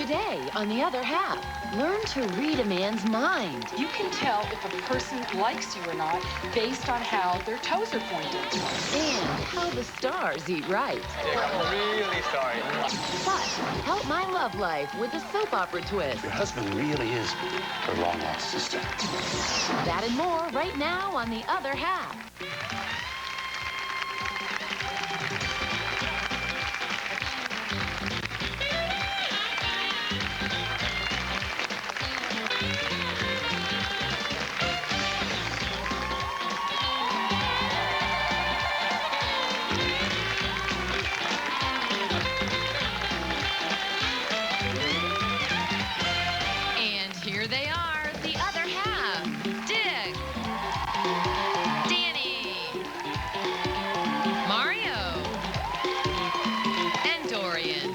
Today, on The Other Half, learn to read a man's mind. You can tell if a person likes you or not based on how their toes are pointed. And how the stars eat right. I'm really sorry. Plus, help my love life with a soap opera twist. Your husband really is her long-lost sister. That and more right now on The Other Half. Here they are, the other half. Dick, Danny, Mario, and Dorian.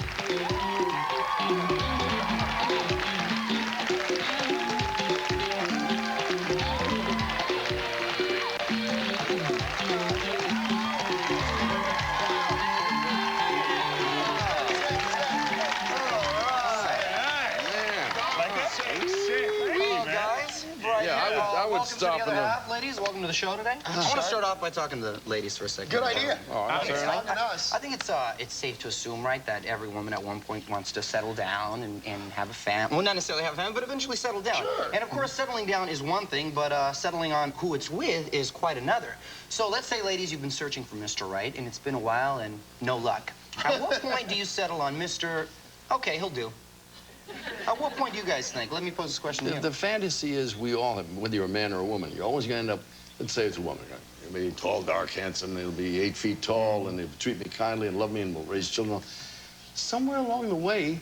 I would stop in the... Ladies, welcome to the show today. I want to start off by talking to the ladies for a second. Good idea. Oh, I think it's safe to assume, right, that every woman at one point wants to settle down and have a family. Well, not necessarily have a family, but eventually settle down. Sure. And, of course, settling down is one thing, but settling on who it's with is quite another. So let's say, ladies, you've been searching for Mr. Right, and it's been a while and no luck. At what point do you settle on Mr. Okay, he'll do? At what point do you guys think? Let me pose this question to you. The fantasy is we all have, whether you're a man or a woman, you're always going to end up, let's say it's a woman, right? It'll be tall, dark, handsome, they'll be 8 feet tall, and they'll treat me kindly and love me and will raise children. Somewhere along the way,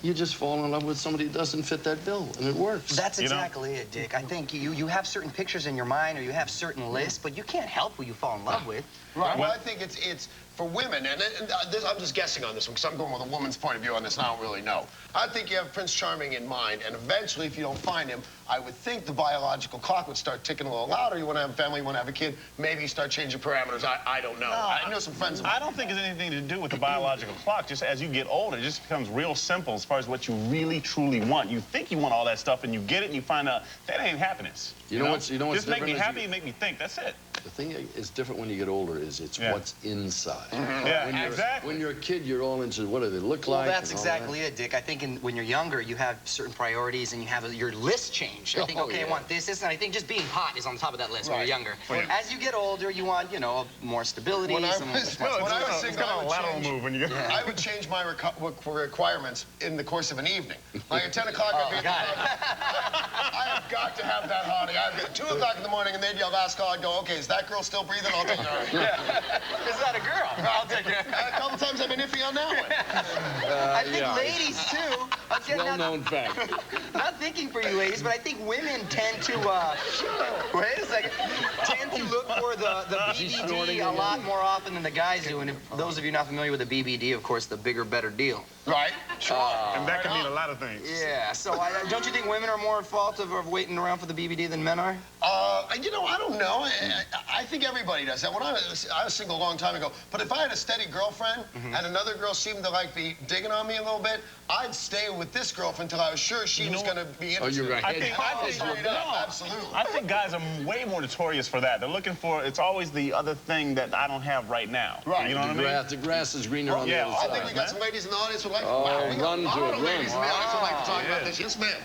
you just fall in love with somebody who doesn't fit that bill, and it works. That's exactly it, Dick. I think you have certain pictures in your mind or you have certain lists, but you can't help who you fall in love with. Right. Well, I think it's for women, and this, I'm just guessing on this one, because I'm going with a woman's point of view on this, and I don't really know. I think you have Prince Charming in mind, and eventually, if you don't find him, I would think the biological clock would start ticking a little louder. You want to have a family, you want to have a kid, maybe you start changing parameters. I don't know. I know some friends of mine. I don't think it's anything to do with the biological clock. Just as you get older, it just becomes real simple as far as what you really, truly want. You think you want all that stuff, and you get it, and you find out that ain't happiness. You know what's just make me happy and make me think. That's it. The thing is different when you get older is it's what's inside. Yeah, exactly. When you're a kid, you're all into what do they look Well, like. that's exactly it, Dick. I think when you're younger, you have certain priorities and you have your list change. I think, okay, I want this, and I think just being hot is on top of that list when you're younger. As you get older, you want, you know, more stability. When I was single, I would change my requirements in the course of an evening. Like at 10 o'clock, I have got to have that hottie. I've got 2 o'clock in the morning, and they'd yell last call. I'd go, okay, is that girl still breathing? I'll take her. Is that a girl? I'll take her. A couple times I've been iffy on that one. I think ladies, too. Well-known fact. Not thinking for you ladies, but I think women tend to, wait a second, tend to look for the BBD a lot more often than the guys do. And if those of you not familiar with the BBD, of course, the bigger, better deal. Right. Sure. And that can mean a lot of things. Yeah, so don't you think women are more at fault of waiting around for the BBD than men are? You know, I don't know. I think everybody does that. When I was single a long time ago, but if I had a steady girlfriend and another girl seemed to be digging on me a little bit, I'd stay with this girlfriend until I was sure she was going to be interested. Oh, you're right. I think absolutely. I think guys are way more notorious for that. They're looking for, it's always the other thing that I don't have right now. Right. You know what I mean? The grass is greener on the other side. I think we got some ladies in the audience who like, wow, we got a lot of ladies in the audience who like to talk about this. Yes, ma'am.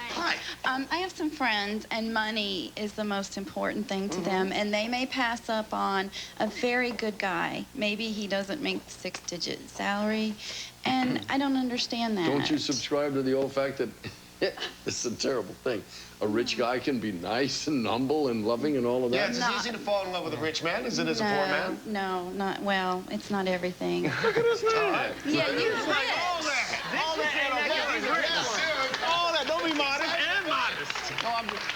Hi. I have some friends, and money is the most important thing to them, and they may pass up on a very good guy. Maybe he doesn't make 6-digit salary, and I don't understand that. Don't you subscribe to the old fact that it's a terrible thing. A rich guy can be nice and humble and loving and all of that? Yeah, it's as easy to fall in love with a rich man as it is a poor man. No, not, well, it's not everything. Look at this man. Yeah, you're rich. All that, don't be modest and modest. No,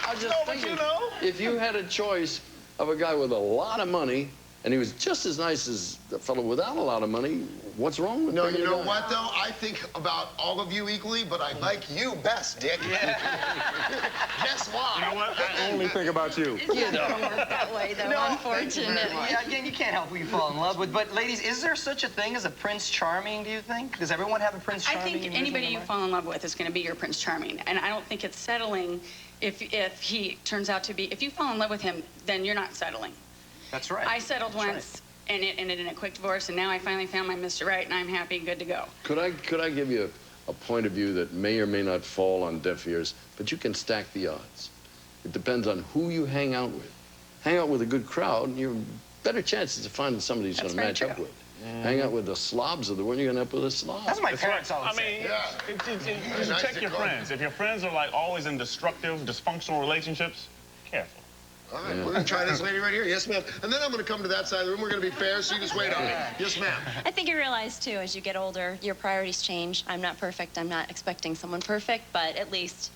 I'm just thinking, if you had a choice of a guy with a lot of money and he was just as nice as the fellow without a lot of money, what's wrong with No, bringing you a know guy? what, though? I think about all of you equally, but I like you best, Dick. Guess why? You know what? I only think about you. It's not gonna work that way, though, unfortunately. Yeah, again, you can't help who you fall in love with. But, ladies, is there such a thing as a Prince Charming, do you think? Does everyone have a Prince I Charming? think anybody you fall in love with is going to be your Prince Charming. And I don't think it's settling if he turns out to be, if you fall in love with him, then you're not settling. That's right. I settled once, and it ended in a quick divorce, and now I finally found my Mr. Right, and I'm happy and good to go. Could I give you a point of view that may or may not fall on deaf ears, but you can stack the odds. It depends on who you hang out with. Hang out with a good crowd, and you're better chances of finding somebody who's going to match up with. Hang out with the slobs of the world, you're going to end up with a slob. That's my parents always I mean, say. you should check your friends. If your friends are like always in destructive, dysfunctional relationships, careful. All right, we're going to try this lady right here. Yes, ma'am. And then I'm going to come to that side of the room. We're going to be fair, so you just wait on me. Yes, ma'am. I think you realize, too, as you get older, your priorities change. I'm not perfect. I'm not expecting someone perfect, but at least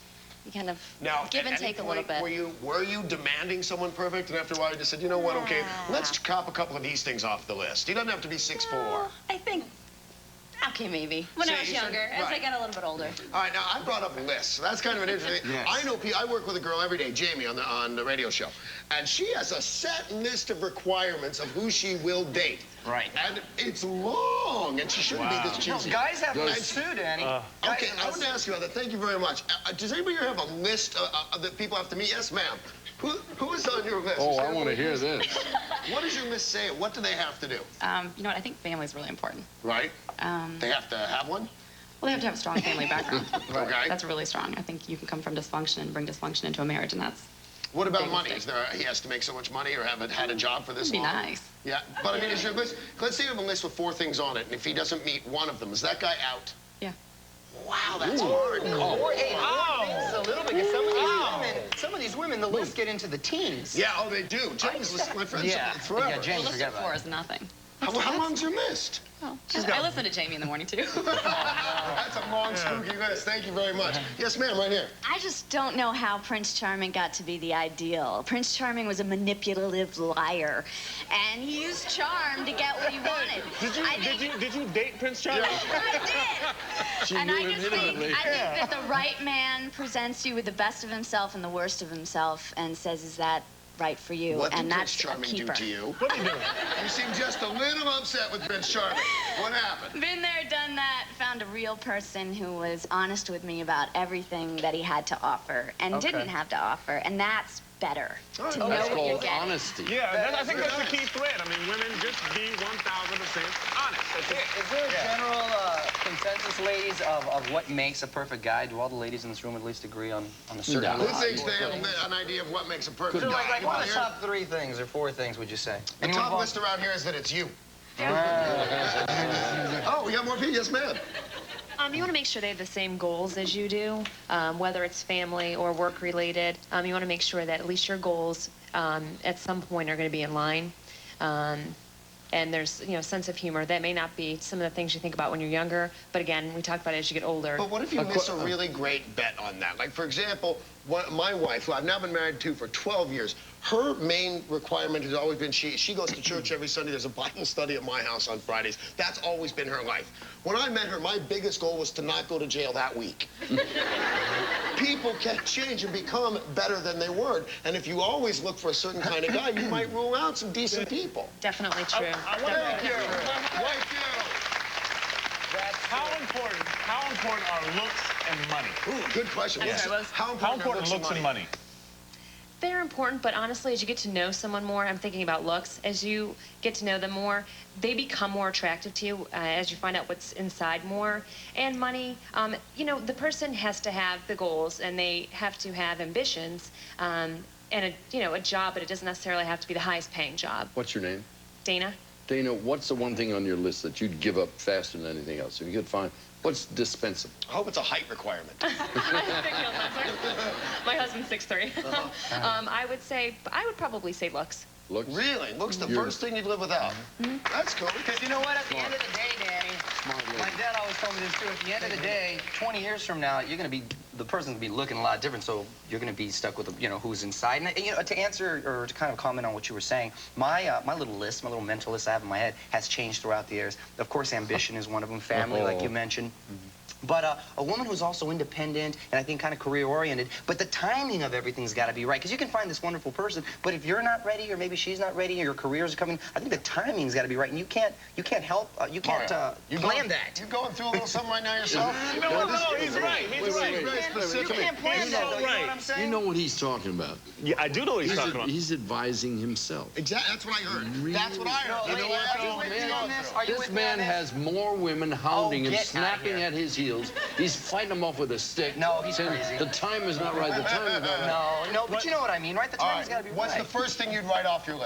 you kind of give and take a little bit. Were you demanding someone perfect, and after a while you just said, you know what, okay, let's cop a couple of these things off the list. He doesn't have to be 6'4". Well, I think, okay, maybe. When I was younger, as I got a little bit older. All right, now, I brought up lists. That's kind of an interesting thing. I know, I work with a girl every day, Jamie, on the radio show, and she has a set list of requirements of who she will date. Right. And it's long, and she shouldn't be this cheesy. No, guys have lists too, Danny. Okay, I want to ask you about that. Thank you very much. Does anybody here have a list that people have to meet? Yes, ma'am. Who is on your list? Oh, I want to hear this. What does your list say? What do they have to do? You know what? I think family's really important. Right? They have to have one? Well, they have to have a strong family background. Okay. That's really strong. I think you can come from dysfunction and bring dysfunction into a marriage, and that's What about big money? mistake. He has to make so much money or haven't had a job for this It'd be long? nice. Yeah, but I mean, is your list, let's say you have a list with 4 things on it, and if he doesn't meet one of them, is that guy out? Yeah. Wow, that's hard. It's a little bit. Some of these women, the lists get into the teens. Yeah, oh, they do. Jamie's list, my friend, forever. Yeah, Jamie, Well, forget list of about 4 it. is nothing. How long's your list? Oh, I listen to Jamie in the morning, too. That's a long, spooky list. Thank you very much. Yes, ma'am, right here. I just don't know how Prince Charming got to be the ideal. Prince Charming was a manipulative liar, and he used charm to get what he wanted. Did you date Prince Charming? I did. She And knew I him just think, intimately. I think that the right man presents you with the best of himself and the worst of himself and says, is that right for you? What did and Prince that's a Charming do keeper. to you? What are you doing? You seem just a little upset with Prince Charming. What happened? Been there, done that, found a real person who was honest with me about everything that he had to offer and didn't have to offer, and that's better. To know That's what you're called getting. honesty. Yeah, I think that's the key thread. I mean, women just be 1,000% honest. That's it. Is there a general consensus, ladies, of what makes a perfect guy? Do all the ladies in this room at least agree on a certain Who thinks they have an idea of what makes a perfect So, guy? like You what wanna are the hear? top 3 things or 4 things, would you say? The Anyone top want- list around here is that it's you. Oh, we got more people. Yes, ma'am. You want to make sure they have the same goals as you do, whether it's family or work related. You want to make sure that at least your goals at some point are going to be in line. And there's, sense of humor. That may not be some of the things you think about when you're younger, but again, we talked about it as you get older. But what if you miss a really great bet on that? Like, for example, my wife, who I've now been married to for 12 years, her main requirement has always been she goes to church every Sunday. There's a Bible study at my house on Fridays. That's always been her life. When I met her, my biggest goal was to not go to jail that week. People can change and become better than they were. And if you always look for a certain kind of guy, you might rule out some decent people. Definitely true. Thank you. Thank you. How important are looks and money? Ooh, good question. Yes. How How important are important are looks and money? They're important, but honestly, as you get to know someone more, I'm thinking about looks, as you get to know them more, they become more attractive to you as you find out what's inside more. And money, the person has to have the goals, and they have to have ambitions, and a job, but it doesn't necessarily have to be the highest paying job. What's your name? Dana? Dana, what's the one thing on your list that you'd give up faster than anything else? If you could find, what's dispensable? I hope it's a height requirement. My husband's 6'3". I would probably say looks. Looks? Really? Looks the first thing you'd live without. That's cool. Because you know what? At the end of the day, Danny, my dad always told me this too. At the end of the day, 20 years from now, you're going to be the person's gonna be looking a lot different, so you're gonna be stuck with, you know, who's inside. And, you know, to answer or to kind of comment on what you were saying, my my little list, my little mental list I have in my head has changed throughout the years. Of course, ambition is one of them, family, like you mentioned. But a woman who's also independent and I think kind of career-oriented, but the timing of everything's got to be right. Because you can find this wonderful person, but if you're not ready or maybe she's not ready or your careers are coming, I think the timing's got to be right. And you can't help, you can't plan that. You going through a little something right now yourself? You know what? No, he's right. He's right. You can't plan that, though. You know what I'm saying? You know what he's talking about. Yeah, I do know what he's talking about. He's advising himself. Exactly. That's what I heard. Really? That's what I heard. You know what? This man has more women hounding him, snapping at his heels. He's fighting them off with a stick. No, he's saying crazy. the time is not right. The time is not right. No, but you know what I mean, right? The timing's got to be right. What's the first thing you'd write off your list?